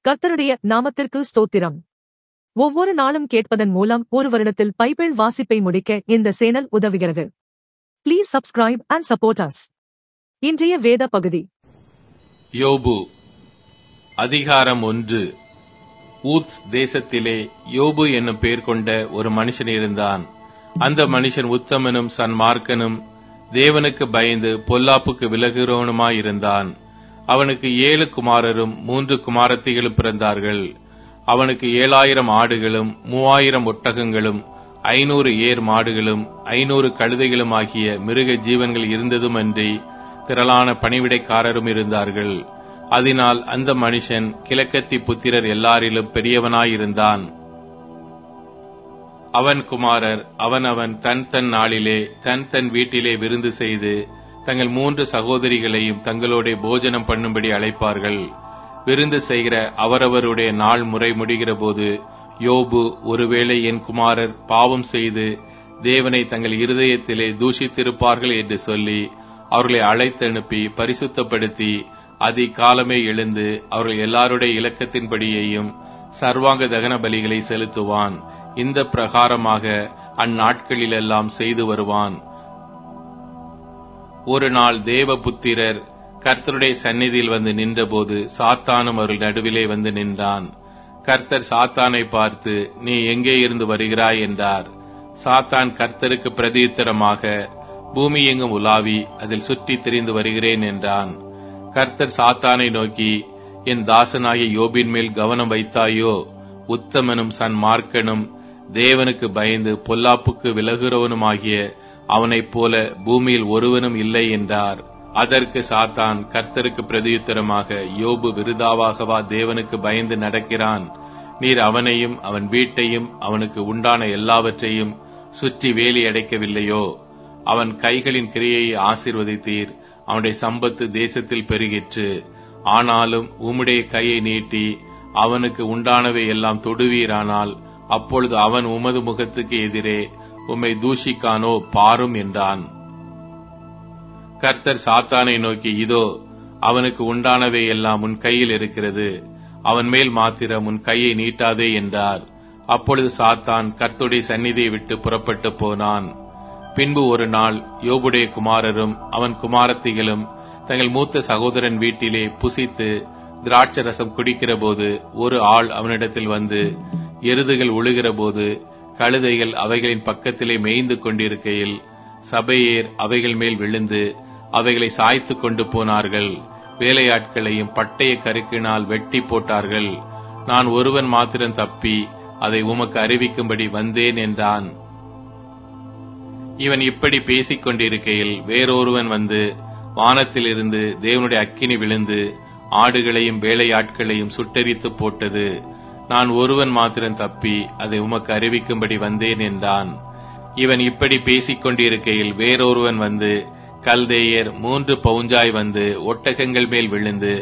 கர்த்தருடைய நாமத்திற்கு ஸ்தோத்திரம். ஒவ்வொரு நாளும் கேட்பதன் மூலம் ஒரு வருடத்தில் பைபிள் வாசிப்பை முடிக்க இந்த சேனல் உதவுகிறது. Please subscribe and support us. இன்றைய வேத பகுதி யோபு அதிகாரம் 1. ஊத்ஸ் தேசத்திலே யோபு என்னும் பெயர் கொண்ட ஒரு மனுஷன் இருந்தான். அந்த மனுஷன் உத்தமனும் சன்மார்க்கனும் தேவனுக்கு பயந்து பொல்லாப்புக்கு விலகுகிறவனுமாயிருந்தான். அவனுக்கு 7 குமாரரும் 3 குமாரத்திகளும் பிறந்தார்கள். அவனுக்கு 7000 ஆடுகளும் 3000 ஒட்டகங்களும் 500 ஏர் மாடுகளும் 500 கழுதைகளும் ஆகிய மிருக ஜீவன்கள் இருந்ததுமன்றி திரளான பணிவிடைக்காரரும் இருந்தார்கள். அதனால் அந்த மனுஷன் கிழக்கத்தி புத்திரர் எல்லாரிலும் பெரியவனாயிருந்தான். அவன் குமாரர் அவனவன் தன் நாளிலே தன் வீட்டிலே விருந்து செய்து தங்கள் 3 சகோதரிகளையும் தங்களோட போஜனம் பண்ணும்படி அழைப்பார்கள். விருந்து செய்கிற அவரவருடைய நாள் முறை முடிகிற போது யோபு, ஒருவேளை என் குமாரர் பாவம் செய்து தேவனை தங்கள் இருதயத்திலே தூஷித்திருப்பார்கள் என்று சொல்லி அவர்களை அழைத்தனுப்பி பரிசுத்தப்படுத்தி அதிகாலமே எழுந்து அவர்கள் எல்லாருடைய இலக்கத்தின்படியையும் சர்வாங்க தகன பலிகளை செலுத்துவான். இந்த பிரகாரமாக அந்நாட்களிலெல்லாம் செய்து வருவான். ஒரு நாள் தேவபுத்திரர் கர்த்தருடைய சந்நிதியில் வந்து நின்றபோது சாத்தானும் அவர்கள் நடுவிலே வந்து நின்றான். கர்த்தர் சாத்தானை பார்த்து, நீ எங்கே இருந்து வருகிறாய் என்றார். சாத்தான் கர்த்தருக்கு பிரதியுத்தரமாக, பூமி எங்கும் உலாவி அதில் சுற்றி திரிந்து வருகிறேன் என்றான். கர்த்தர் சாத்தானை நோக்கி, என் தாசனாகிய யோபின் மேல் கவனம் வைத்தாயோ? உத்தமனும் சன்மார்க்கனும் தேவனுக்கு பயந்து பொல்லாப்புக்கு விலகுகிறவனுமாகிய அவனைப் போல பூமியில் ஒருவனும் இல்லை என்றார். அதற்கு சாத்தான் கர்த்தருக்கு பிரதியுத்தரமாக, யோபு விருதாவாகவா தேவனுக்கு பயந்து நடக்கிறான்? நீர் அவனையும் அவன் வீட்டையும் அவனுக்கு உண்டான எல்லாவற்றையும் சுற்றி வேலி அடைக்கவில்லையோ? அவன் கைகளின் கிரியையை ஆசீர்வதித்தீர், அவனுடைய சம்பத்து தேசத்தில் பெருகிற்று. ஆனாலும் உம்முடைய கையை நீட்டி அவனுக்கு உண்டானவை எல்லாம் தொடுவீரானால் அப்பொழுது அவன் உமது முகத்துக்கு எதிரே உம்மை தூஷிக்கானோ பாரும் என்றான். கர்த்தர் சாத்தானை நோக்கி, இதோ அவனுக்கு உண்டானவை எல்லாம் உன் கையில் இருக்கிறது, அவன் மேல் மாத்திரம் உன் கையை நீட்டாதே என்றார். அப்பொழுது சாத்தான் கர்த்தருடைய சந்நிதியை விட்டு புறப்பட்டு போனான். பின்பு ஒரு நாள் யோபுடைய குமாரரும் அவன் குமாரத்திகளும் தங்கள் மூத்த சகோதரன் வீட்டிலே புசித்து திராட்சரசம் குடிக்கிற போது ஒரு ஆள் அவனிடத்தில் வந்து, எருதுகள் உழுகிற போது கழுதைகள் அவைகளின் பக்கத்திலே மேய்ந்து கொண்டிருக்கையில் சபையேர் அவைகள் மேல் விழுந்து அவைகளை சாய்த்து கொண்டு போனார்கள். வேலையாட்களையும் பட்டய கருக்கினால் வெட்டி போட்டார்கள். நான் ஒருவன் மாத்திரம் தப்பி அதை உமக்கு அறிவிக்கும்படி வந்தேன் என்றான். இவன் இப்படி பேசிக் கொண்டிருக்கையில் வேறொருவன் வந்து வானத்திலிருந்து தேவனுடைய அக்கினி விழுந்து ஆடுகளையும் வேலையாட்களையும் சுட்டெரித்து போட்டது. நான் ஒருவன் மாத்திரம் தப்பி அதை உமக்கு அறிவிக்கும்படி வந்தேன் என்றான். இவன் இப்படி பேசிக் கொண்டிருக்கையில் வேறொருவன் வந்து கல்தேயர் 3 பவுஞ்சாய் வந்து ஒட்டகங்கள் மேல் விழுந்து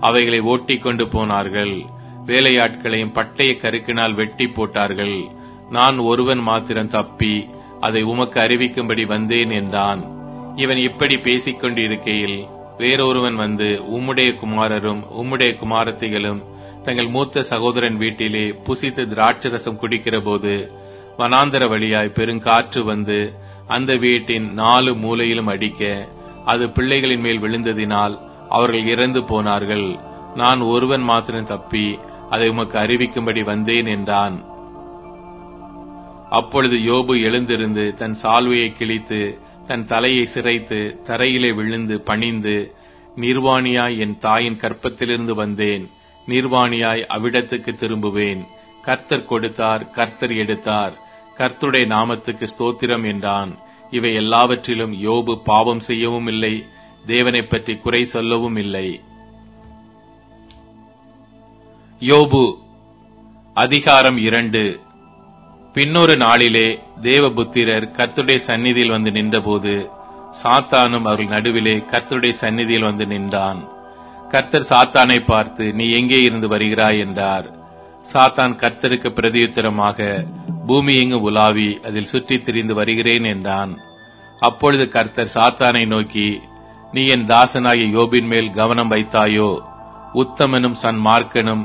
அவைகளை ஓட்டிக் கொண்டு போனார்கள். வேலையாட்களையும் பட்டய கருக்கினால் வெட்டி போட்டார்கள். நான் ஒருவன் மாத்திரம் தப்பி அதை உமக்கு அறிவிக்கும்படி வந்தேன் என்றான். இவன் இப்படி பேசிக் கொண்டிருக்கையில் வேறொருவன் வந்து, உம்முடைய குமாரரும் உம்முடைய குமாரத்திகளும் தங்கள் மூத்த சகோதரன் வீட்டிலே புசித்து திராட்சரசம் குடிக்கிற போது வனாந்தர வழியாய் பெருங்காற்று வந்து அந்த வீட்டின் 4 மூலையிலும் அடிக்க அது பிள்ளைகளின் மேல் விழுந்ததினால் அவர்கள் இறந்து போனார்கள். நான் ஒருவன் மாத்திரம் தப்பி அதை உமக்கு அறிவிக்கும்படி வந்தேன் என்றான். அப்பொழுது யோபு எழுந்திருந்து தன் சால்வையை கிழித்து தன் தலையை சிரைத்து தரையிலே விழுந்து பணிந்து, நிர்வாணியாய் என் தாயின் கற்பத்திலிருந்து வந்தேன், நிர்வாணியாய் அவ்விடத்துக்கு திரும்புவேன். கர்த்தர் கொடுத்தார், கர்த்தர் எடுத்தார், கர்த்தருடைய நாமத்துக்கு ஸ்தோத்திரம் என்றான். இவை எல்லாவற்றிலும் யோபு பாவம் செய்யவும் இல்லை, தேவனை பற்றி குறை சொல்லவும் இல்லை. யோபு அதிகாரம் 2. பின்னொரு நாளிலே தேவபுத்திரர் கர்த்தருடைய சந்நிதியில் வந்து நின்றபோது சாத்தானும் அவர்கள் நடுவிலே கர்த்தருடைய சந்நிதியில் வந்து நின்றான். கர்த்தர் சாத்தானை பார்த்து, நீ எங்கே இருந்து வருகிறாய் என்றார். சாத்தான் கர்த்தருக்கு பிரதியுத்தரமாக, பூமி எங்கும் உலாவி அதில் சுற்றித் திரிந்து வருகிறேன் என்றான். அப்பொழுது கர்த்தர் சாத்தானை நோக்கி, நீ என் தாசனாகிய யோபின் மேல் கவனம் வைத்தாயோ? உத்தமனும் சன்மார்க்கனும்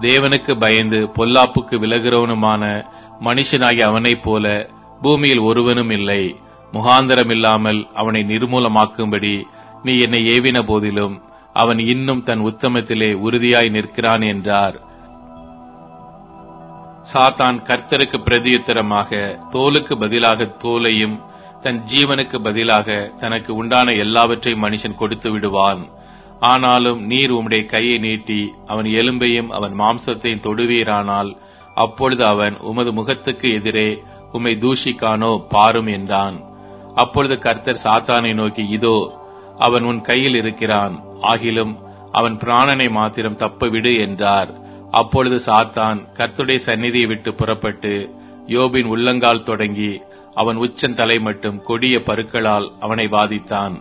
தேவனுக்கு பயந்து பொல்லாப்புக்கு விலகிறவனுமான மனுஷனாகிய அவனைப் போல பூமியில் ஒருவனும் இல்லை. முகாந்தரம் இல்லாமல் அவனை நிர்மூலமாக்கும்படி நீ என்னை ஏவின போதிலும் அவன் இன்னும் தன் உத்தமத்திலே உறுதியாய் நிற்கிறான் என்றார். சாத்தான் கர்த்தருக்கு பிரதியுத்தரமாக, தோலுக்கு பதிலாக தோலையும் தன் ஜீவனுக்கு பதிலாக தனக்கு உண்டான எல்லாவற்றையும் மனுஷன் கொடுத்து விடுவான். ஆனாலும் நீர் உம்முடைய கையை நீட்டி அவன் எலும்பையும் அவன் மாம்சத்தையும் தொடுவீரானால் அப்பொழுது அவன் உமது முகத்துக்கு எதிரே உம்மை தூஷிக்கானோ பாரும் என்றான். அப்பொழுது கர்த்தர் சாத்தானை நோக்கி, இதோ அவன் உன் கையில் இருக்கிறான், ஆகிலும் அவன் பிராணனை மாத்திரம் தப்ப விடு என்றார். அப்பொழுது சாத்தான் கர்த்தருடைய சந்நிதியை விட்டு புறப்பட்டு யோபின் உள்ளங்கால் தொடங்கி அவன் உச்சந்தலை மட்டும் கொடிய பருக்களால் அவனை வாதித்தான்.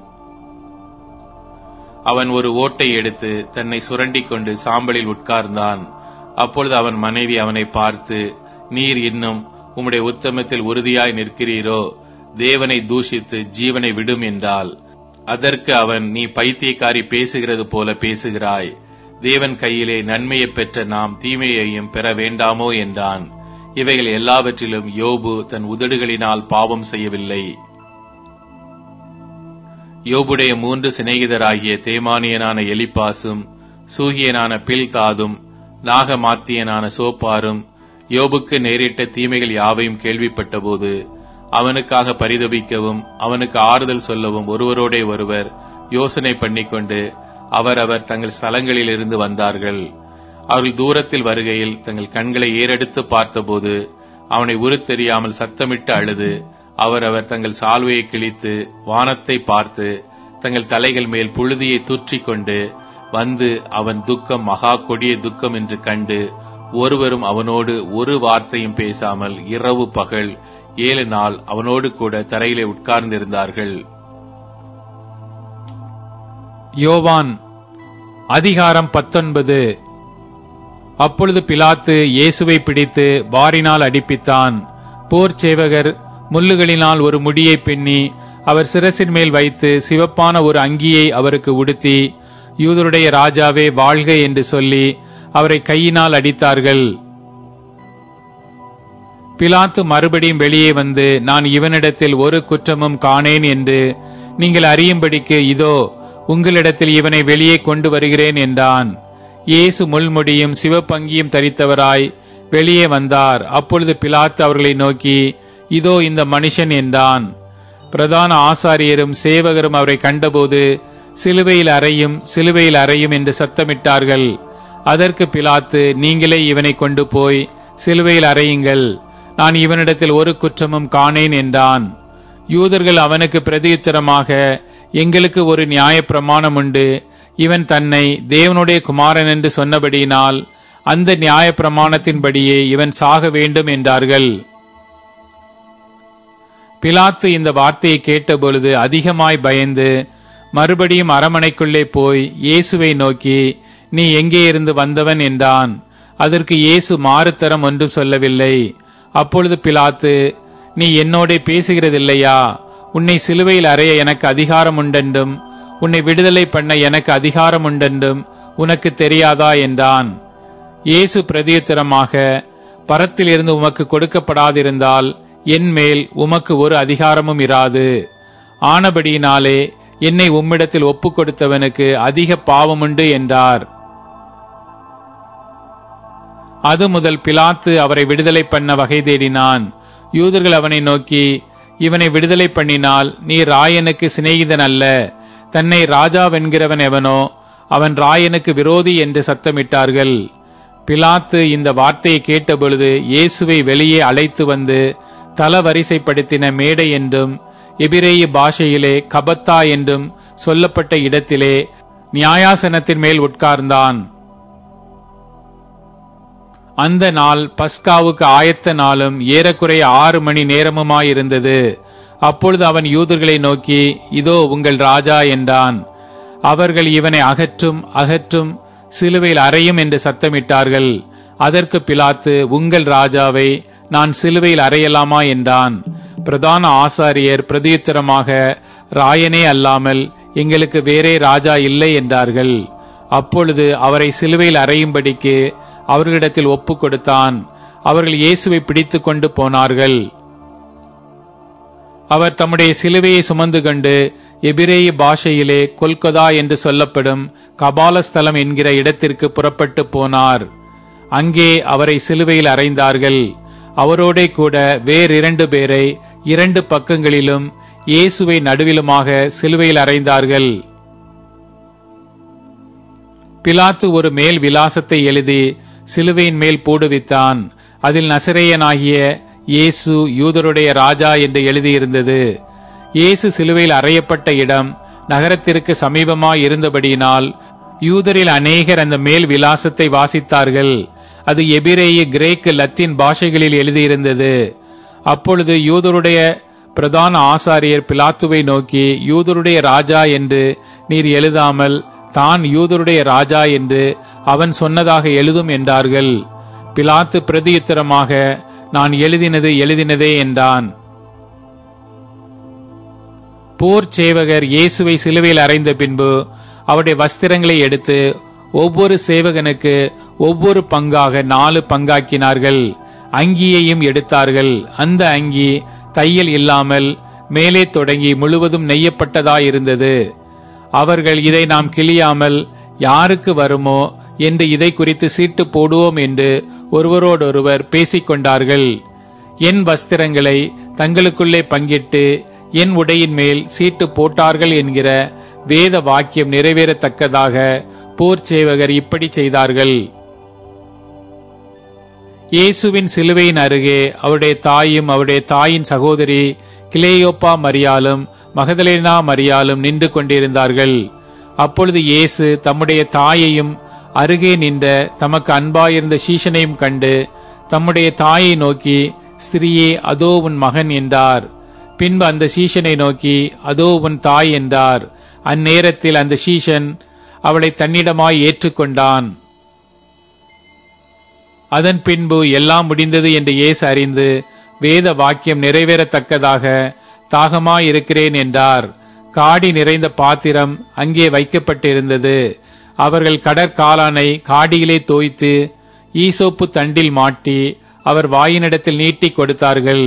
அவன் ஒரு ஓட்டை எடுத்து தன்னை சுரண்டிக் கொண்டு சாம்பலில் உட்கார்ந்தான். அப்பொழுது அவன் மனைவி அவனை பார்த்து, நீர் இன்னும் உம்முடைய உத்தமத்தில் உறுதியாய் நிற்கிறீரோ? தேவனை தூஷித்து ஜீவனை விடும் என்றாள். அதற்கு அவன், நீ பைத்தியக்காரி பேசுகிறது போல பேசுகிறாய். தேவன் கையிலே நன்மையை பெற்ற நாம் தீமையையும் பெற வேண்டாமோ என்றான். இவைகள் எல்லாவற்றிலும் யோபு தன் உதடுகளினால் பாவம் செய்யவில்லை. யோபுடைய 3 சிநேகிதராகிய தேமானியனான எலிப்பாசும் சூகியனான பில்காதும் நாகமாத்தியனான சோப்பாரும் யோபுக்கு நேரிட்ட தீமைகள் யாவையும் கேள்விப்பட்டபோது அவனுக்காக பரிதபிக்கவும் அவனுக்கு ஆறுதல் சொல்லவும் ஒருவரோடே ஒருவர் யோசனை பண்ணிக்கொண்டு அவரவர் தங்கள் ஸ்தலங்களில் இருந்து வந்தார்கள். அவர்கள் தூரத்தில் வருகையில் தங்கள் கண்களை ஏறெடுத்து பார்த்தபோது அவனை உருத்தெரியாமல் சத்தமிட்டு அழுது அவரவர் தங்கள் சால்வையை கிழித்து வானத்தை பார்த்து தங்கள் தலைகள் மேல் புழுதியை தூற்றிக் கொண்டு வந்து அவன் துக்கம் மகா கொடிய துக்கம் என்று கண்டு ஒருவரும் அவனோடு ஒரு வார்த்தையும் பேசாமல் இரவு பகல் 7 நாள் அவனோடு கூட தரையிலே உட்கார்ந்திருந்தார்கள். யோவான் அதிகாரம் 19. அப்பொழுது பிலாத்து இயேசுவை பிடித்து வாரினால் அடிப்பித்தான். போர் சேவகர் முள்ளுகளினால் ஒரு முடியை பின்னி அவர் சிரசின் மேல் வைத்து சிவப்பான ஒரு அங்கியை அவருக்கு உடுத்தி, யூதருடைய ராஜாவே வாழ்க என்று சொல்லி அவரை கையினால் அடித்தார்கள். பிலாத்து மறுபடியும் வெளியே வந்து, நான் இவனிடத்தில் ஒரு குற்றமும் காணேன் என்று நீங்கள் அறியும்படிக்கு இதோ உங்களிடத்தில் இவனை வெளியே கொண்டு வருகிறேன் என்றான். இயேசு முள்முடியும் சிவப்பங்கியும் தரித்தவராய் வெளியே வந்தார். அப்பொழுது பிலாத்து அவர்களை நோக்கி, இதோ இந்த மனுஷன் என்றான். பிரதான ஆசாரியரும் சேவகரும் அவரை கண்டபோது சிலுவையில் அறையும் சிலுவையில் அறையும் என்று சத்தமிட்டார்கள். அதற்கு பிலாத்து, நீங்களே இவனை கொண்டு போய் சிலுவையில் அறையுங்கள், நான் இவனிடத்தில் ஒரு குற்றமும் காணேன் என்றான். யூதர்கள் அவனுக்கு பிரதியுத்தரமாக, எங்களுக்கு ஒரு நியாய பிரமாணம் உண்டு, இவன் தன்னை தேவனுடைய குமாரன் என்று சொன்னபடியினால் அந்த நியாய பிரமாணத்தின்படியே இவன் சாக வேண்டும் என்றார்கள். பிலாத்து இந்த வார்த்தையை கேட்டபொழுது அதிகமாய் பயந்து மறுபடியும் அரமனைக்குள்ளே போய் இயேசுவை நோக்கி, நீ எங்கே இருந்து வந்தவன் என்றான். அதற்கு இயேசு மாறுத்தரம் ஒன்றும் சொல்லவில்லை. அப்பொழுது பிலாத்து, நீ என்னோட பேசுகிறதில்லையா? உன்னை சிலுவையில் அறைய எனக்கு அதிகாரம் உண்டென்றும் உன்னை விடுதலை பண்ண எனக்கு அதிகாரம் உண்டென்றும் உனக்கு தெரியாதா என்றான். இயேசு பிரதியுத்தரமாக, பரத்திலிருந்து உமக்கு கொடுக்கப்படாதிருந்தால் என் மேல் உமக்கு ஒரு அதிகாரமும் இராது. ஆனபடியினாலே என்னை உம்மிடத்தில் ஒப்புக் கொடுத்தவனுக்கு அதிக பாவமுண்டு என்றார். அது முதல் பிலாத்து அவரை விடுதலை பண்ண வகை தேடினான். யூதர்கள் அவனை நோக்கி, இவனை விடுதலை பண்ணினால் நீ ராயனுக்கு சிநேகிதன் அல்ல, தன்னை ராஜாவென்கிறவன் எவனோ அவன் ராயனுக்கு விரோதி என்று சத்தமிட்டார்கள். பிலாத்து இந்த வார்த்தையை கேட்டபொழுது இயேசுவை வெளியே அழைத்து வந்து தலவரிசைப்படுத்தின மேடை என்றும் எபிரேய பாஷையிலே கபத்தா என்றும் சொல்லப்பட்ட இடத்திலே நியாயாசனத்தின் மேல் உட்கார்ந்தான். அந்த நாள் பஸ்காவுக்கு ஆயத்த நாளும் ஏறக்குறைய 6 மணி நேரமுமாயிருந்தது. அப்பொழுது அவன் யூதர்களை நோக்கி, இதோ உங்கள் ராஜா என்றான். அவர்கள் இவனை அகற்றும் அகற்றும், சிலுவையில் அறையும் என்று சத்தமிட்டார்கள். அதற்கு பிலாத்து, உங்கள் ராஜாவை நான் சிலுவையில் அறையலாமா என்றான். பிரதான ஆசாரியர் பிரதியுத்தரமாக, ராயனே அல்லாமல் எங்களுக்கு வேறே ராஜா இல்லை என்றார்கள். அப்பொழுது அவரை சிலுவையில் அறையும்படிக்கு அவர்களிடத்தில் ஒப்பு கொடுத்தான். அவர்கள் இயேசுவை பிடித்து கொண்டு போனார்கள். அவர் தம்முடைய சிலுவையை சுமந்து கொண்டு எபிரேய பாஷையிலே கொல்கொதா என்று சொல்லப்படும் கபாலஸ்தலம் என்கிற இடத்திற்கு புறப்பட்டு போனார். அங்கே அவரை சிலுவையில் அறைந்தார்கள். அவரோடே கூட வேறிரண்டு பேரை இரண்டு பக்கங்களிலும் இயேசுவை நடுவிலுமாக சிலுவையில் அறைந்தார்கள். பிலாத்து ஒரு மேல் விலாசத்தை எழுதி சிலுவையின் மேல் போடுவித்தான். அதில் நசரேயனாகிய இயேசு யூதருடைய ராஜா என்று எழுதியிருந்தது. இயேசு சிலுவையில் அறையப்பட்ட இடம் நகரத்திற்கு சமீபமாய் இருந்தபடியினால் யூதரில் அநேகர் அந்த மேல் விலாசத்தை வாசித்தார்கள். அது எபிரேய, கிரேக்கு, லத்தீன் பாஷைகளில் எழுதியிருந்தது. அப்பொழுது யூதருடைய பிரதான ஆசாரியர் பிலாத்துவை நோக்கி, யூதருடைய ராஜா என்று நீர் எழுதாமல் தான் யூதருடைய ராஜா என்று அவன் சொன்னதாக எழுதும் என்றார்கள். பிலாத்து பிரதியுத்தரமாக, நான் எழுதினதே என்றான். போர் சேவகர் இயேசுவை சிலுவையில் அறைந்த பின்பு அவருடைய வஸ்திரங்களை எடுத்து ஒவ்வொரு சேவகனுக்கு ஒவ்வொரு பங்காக 4 பங்காக்கினார்கள். அங்கியையும் எடுத்தார்கள். அந்த அங்கி தையல் இல்லாமல் மேலே தொடங்கி முழுவதும் நெய்யப்பட்டதாயிருந்தது. அவர்கள், இதை நாம் கிழியாமல் யாருக்கு வருமோ என்று இதை குறித்து சீட்டு போடுவோம் என்று ஒருவரோடொருவர் பேசிக்கொண்டார்கள். என் வஸ்திரங்களை தங்களுக்குள்ளே பங்கிட்டு என் உடையின் மேல் சீட்டு போட்டார்கள் என்கிற வேத வாக்கியம் நிறைவேறத்தக்கதாக போர் சேவகர் இப்படி செய்தார்கள். இயேசுவின் சிலுவையின் அருகே அவருடைய தாயும் அவருடைய தாயின் சகோதரி கிலேயோப்பா மரியாலும் மகதலேனா மரியாலும் நின்று கொண்டிருந்தார்கள். அப்பொழுது இயேசு தம்முடைய தாயையும் அருகே நின்ற தமக்கு அன்பாயிருந்த சீஷனையும் கண்டு தம்முடைய தாயை நோக்கி, ஸ்திரியே, அதோ உன் மகன் என்றார். பின்பு அந்த சீஷனை நோக்கி, அதோ உன் தாய் என்றார். அந்நேரத்தில் அந்த சீஷன் அவளை தன்னிடமாய் ஏற்றுக்கொண்டான். அதன் பின்பு எல்லாம் முடிந்தது என்று இயேசு அறிந்து வேத வாக்கியம் நிறைவேறத்தக்கதாக தாகமாயிருக்கிறேன் என்றார். காடி நிறைந்த பாத்திரம் அங்கே வைக்கப்பட்டிருந்தது. அவர்கள் கடற்காலானை காடியிலே தோய்த்து ஈசோப்பு தண்டில் மாட்டி அவர் வாயினிடத்தில் நீட்டி கொடுத்தார்கள்.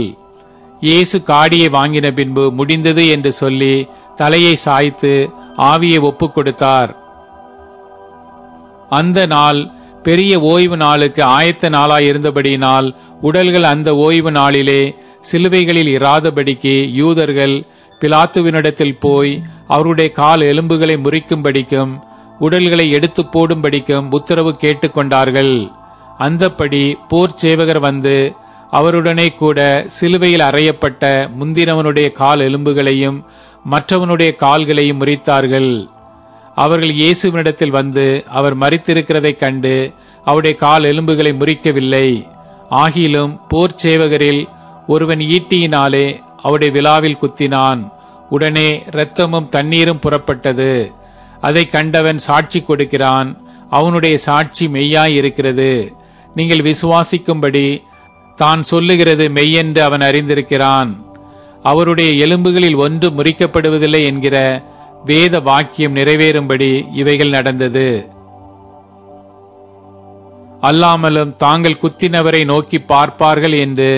இயேசு காடியை வாங்கின பின்பு முடிந்தது என்று சொல்லி தலையை சாய்த்து ஆவியை ஒப்புக் கொடுத்தார். அந்த நாள் பெரிய ஓய்வு நாளுக்கு ஆயத்த நாளாயிருந்தபடியினால் உடல்கள் அந்த ஓய்வு நாளிலே சிலுவைகளில் இராதபடிக்கு யூதர்கள் பிலாத்துவினிடத்தில் போய் அவருடைய கால் எலும்புகளை முறிக்கும்படிக்கும் உடல்களை எடுத்து போடும்படிக்கும் உத்தரவு கேட்டுக்கொண்டார்கள். அந்தப்படி போர் சேவகர் வந்து அவருடனே கூட சிலுவையில் அறையப்பட்ட முந்தினவனுடைய கால் எலும்புகளையும் மற்றவனுடைய கால்களையும் முறித்தார்கள். அவர்கள் இயேசுவினிடத்தில் வந்து அவர் மரித்திருக்கிறதைக் கண்டு அவருடைய கால் எலும்புகளை முறிக்கவில்லை. ஆகிலும் போர் சேவகரில் ஒருவன் ஈட்டியினாலே அவருடைய விலாவில் குத்தினான். உடனே இரத்தமும் தண்ணீரும் புறப்பட்டது. அதை கண்டவன் சாட்சி கொடுக்கிறான். அவனுடைய சாட்சி மெய்யாய் இருக்கிறது. நீங்கள் விசுவாசிக்கும்படி தான் சொல்லுகிறது மெய்யென்று அவன் அறிந்திருக்கிறான். அவருடைய எலும்புகளில் ஒன்று முறிக்கப்படுவதில்லை என்கிற வேத வாக்கியம் நிறைவேறும்படி இவைகள் நடந்தது. அல்லாமலும் தாங்கள் குத்தினவரை நோக்கி பார்ப்பார்கள் என்று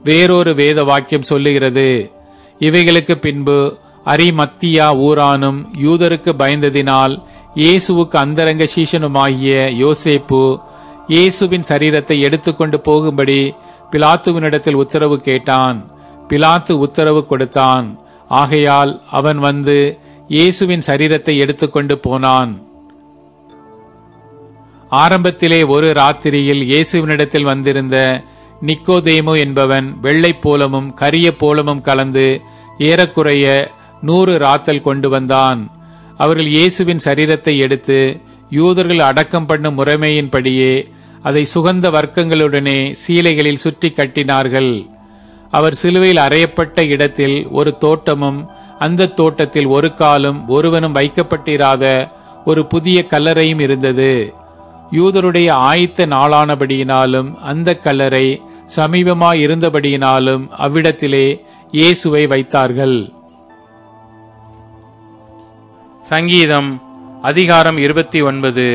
வேறொரு வேத வாக்கியம் சொல்லுகிறது. இவைகளுக்கு பின்பு அரிமத்தியா ஊரானும் யூதருக்கு பயந்ததினால் இயேசுவுக்கு அந்தரங்க சீஷனுமாகிய யோசேப்பு இயேசுவின் சரீரத்தை எடுத்துக்கொண்டு போகும்படி பிலாத்துவினிடத்தில் உத்தரவு கேட்டான். பிலாத்து உத்தரவு கொடுத்தான். ஆகையால் அவன் வந்து இயேசுவின் சரீரத்தை எடுத்துக்கொண்டு போனான். ஆரம்பத்திலே ஒரு ராத்திரியில் இயேசுவினிடத்தில் வந்திருந்த நிக்கோதேமு என்பவன் வெள்ளை போலமும் கரிய போலமும் கலந்து ஏறக்குறைய 100 ராத்தல் கொண்டு வந்தான். அவர்கள் இயேசுவின் சரீரத்தை எடுத்து யூதர்கள் அடக்கம் பண்ணும் முறைமையின்படியே அதை சுகந்த வர்க்கங்களுடனே சீலைகளில் சுற்றி கட்டினார்கள். அவர் சிலுவையில் அறையப்பட்ட இடத்தில் ஒரு தோட்டமும் அந்த தோட்டத்தில் ஒரு காலும் ஒருவனும் வைக்கப்பட்டிராத ஒரு புதிய கல்லறையும் இருந்தது. யூதருடைய ஆயத்த நாளானபடியினாலும் அந்த கல்லறை சமீபமாய் இருந்தபடியினாலும் அவ்விடத்திலே இயேசுவை வைத்தார்கள். சங்கீதம் அதிகாரம் 29.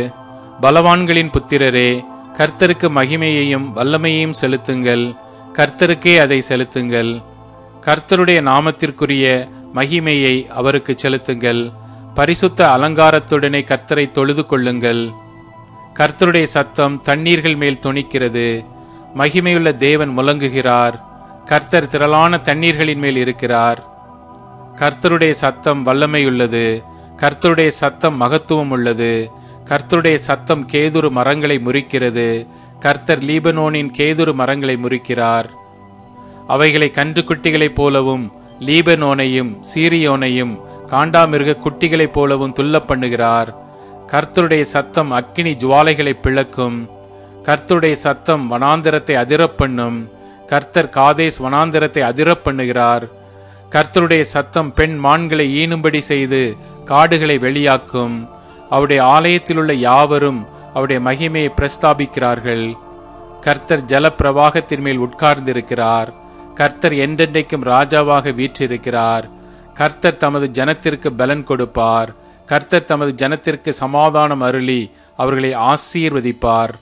பலவான்களின் புத்திரரே, கர்த்தருக்கு மகிமையையும் வல்லமையையும் செலுத்துங்கள், கர்த்தருக்கே அதை செலுத்துங்கள். கர்த்தருடைய நாமத்திற்குரிய மகிமையை அவருக்கு செலுத்துங்கள். பரிசுத்த அலங்காரத்துடனே கர்த்தரை தொழுது கொள்ளுங்கள். கர்த்தருடைய சத்தம் தண்ணீர்கள் மேல் தொனிக்கிறது. மகிமையுள்ள தேவன் முழங்குகிறார். கர்த்தர் திரளான தண்ணீர்களின் மேல் இருக்கிறார். கர்த்தருடைய சத்தம் வல்லமையுள்ளது. கர்த்தருடைய சத்தம் மகத்துவம் உள்ளது. கர்த்தருடைய சத்தம் கேதுரு மரங்களை முறிக்கிறது. கர்த்தர் லீபனோனின் கேதுரு மரங்களை முறிக்கிறார். அவைகளை கன்று குட்டிகளைப் போலவும் லீபனோனையும் சீரியோனையும் காண்டாமிருக குட்டிகளைப் போலவும் துள்ள பண்ணுகிறார். கர்த்தருடைய சத்தம் அக்கினி ஜுவாலைகளை பிளக்கும். கர்த்தருடைய சத்தம் வனாந்தரத்தை அதிரப் பண்ணும். கர்த்தர் காதேஸ் வனாந்தரத்தை அதிரப் பண்ணுகிறார். கர்த்தருடைய சத்தம் பெண் மான்களை ஈனும்படி செய்து காடுகளை வெளியாக்கும். அவருடைய ஆலயத்திலுள்ள யாவரும் அவருடைய மகிமையை பிரஸ்தாபிக்கிறார்கள். கர்த்தர் ஜல பிரவாகத்தின் மேல் உட்கார்ந்திருக்கிறார். கர்த்தர் என்றென்றைக்கும் ராஜாவாக வீற்றிருக்கிறார். கர்த்தர் தமது ஜனத்திற்கு பலன் கொடுப்பார். கர்த்தர் தமது ஜனத்திற்கு சமாதானம் அருளி அவர்களை ஆசீர்வதிப்பார்.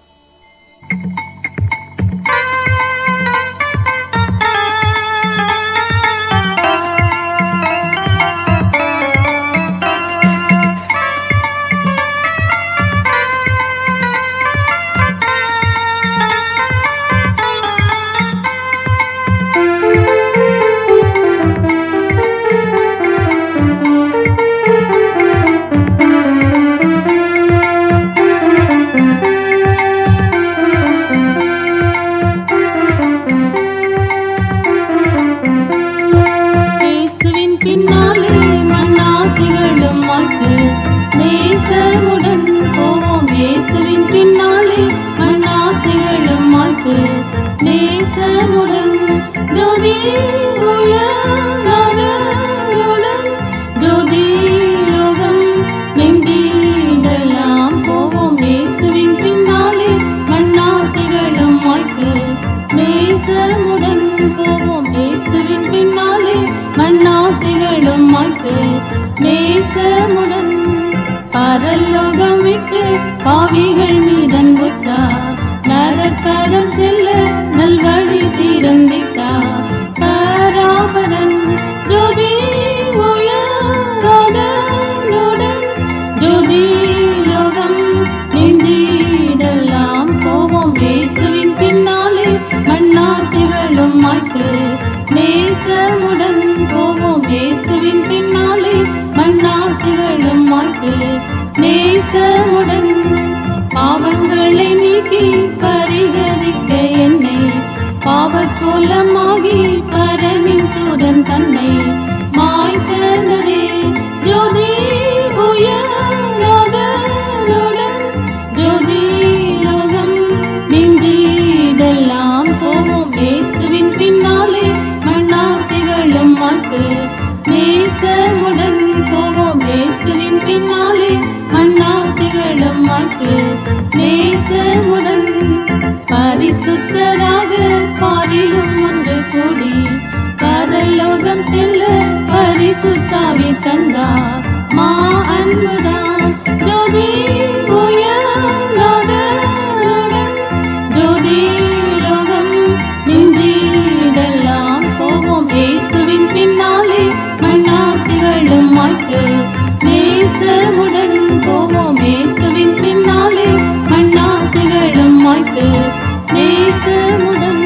பரலோகம் விட்டு பாவிகள் மீதன் விட்டார். நரகரம் செல்ல நல்வழி திறந்திட்டார். பராபரன் ஜோதி உயர்ந்தனுடன் ஜோதி லோகம் நின்றிடலாம் போவோம் இயேசுவின் பின்னாலே மண்ணாசைகளும் மாய்த்து நேசமுடன் போவோம் இயேசுவின் பின்னாலே மண்ணாசைகளும் மாய்த்து நேசமுடன் பாவங்களை நீக்கி பரிகரிக்க என்னை பாவக்கோலமாகி பரனின் சூதன் தன்னை மாய்த்தனரே ஜோதி உயர்ந்தனுடன் ஜோதி லோகம் நின்றிடலாம் போவோம் இயேசுவின் பின்னாலே மண்ணாசைகளும் மாய்த்து நேசமுடன் போவோம் இயேசுவின் பின்னாலே மண்ணாசைகளும் மாய்த்து நேசமுடன் பரிசுத்தராக பாரிலும் ஒன்று கூடி பரலோகம் செல்ல பரிசுத்தாவி தந்தார். மா அன்புதான் ஜோதி உயர்ந்தனுடன் ஜோதி லோகம் நின்றிடலாம் போவோம் இயேசுவின் பின்னாலே மண்ணாசைகளும் மாய்த்து நேசமுடன் போவோம் இயேசுவின் பின்னாலே மண்ணாசைகளும் மாய்த்து நேசமுடன்.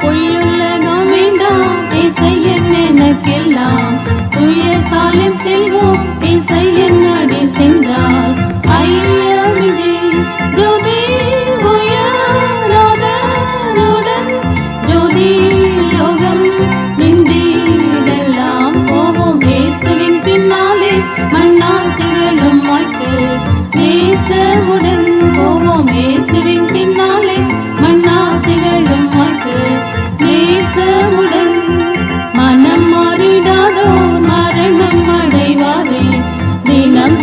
பொய்யுலகம் வேண்டாம் இசையன் எனக்கெல்லாம் துயசாலம் செல்வோம் இசையன் அடி சென்றால் ஐயமிதே ஜோதி உயர்ந்தனுடன் ஜோதி லோகம் நின்றிடலாம் போவோம் இயேசுவின் பின்னாலே மண்ணாசைகளும் மாய்த்து நேசமுடன் போவோம் இயேசுவின் பின்னாலே மண்ணாசைகளும் மாய்த்து நேசமுடன். மனம் மாறிடாதோ மரணம் அடைவாரே தினம்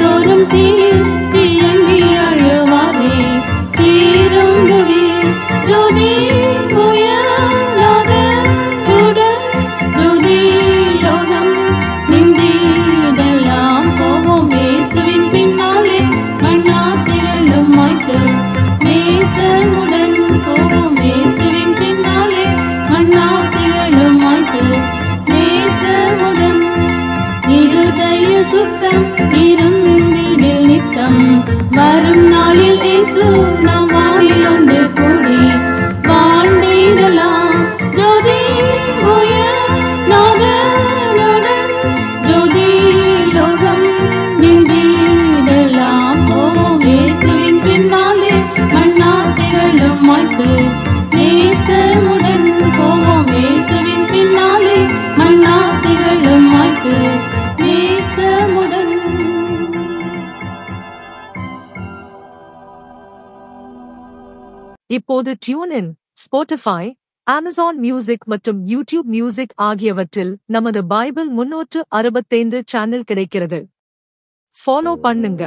நித்திய சுத்தம் இருந்திடில் நித்தம் வரும் நாளில் இயேசு நாம் வானில் ஒன்று கூடி வாழ்ந்திடலாம் ஜோதி ஓய நாதனுடன் ஜோதி லோகம் நின்றிடலாம் போவோம் இயேசுவின் பின்னாலே மண்ணாசைகளும் மாய்த்து நேசமுடன் போவோம் இயேசுவின் பின்னாலே மண்ணாசைகளும் மாய்த்து நேசமுடன். இப்போது டியூன் ஸ்பாட்டிஃபை, அமேசான் மியூசிக் மற்றும் யூடியூப் மியூசிக் ஆகியவற்றில் நமது பைபிள் 365 சேனல் கிடைக்கிறது. ஃபாலோ பண்ணுங்க.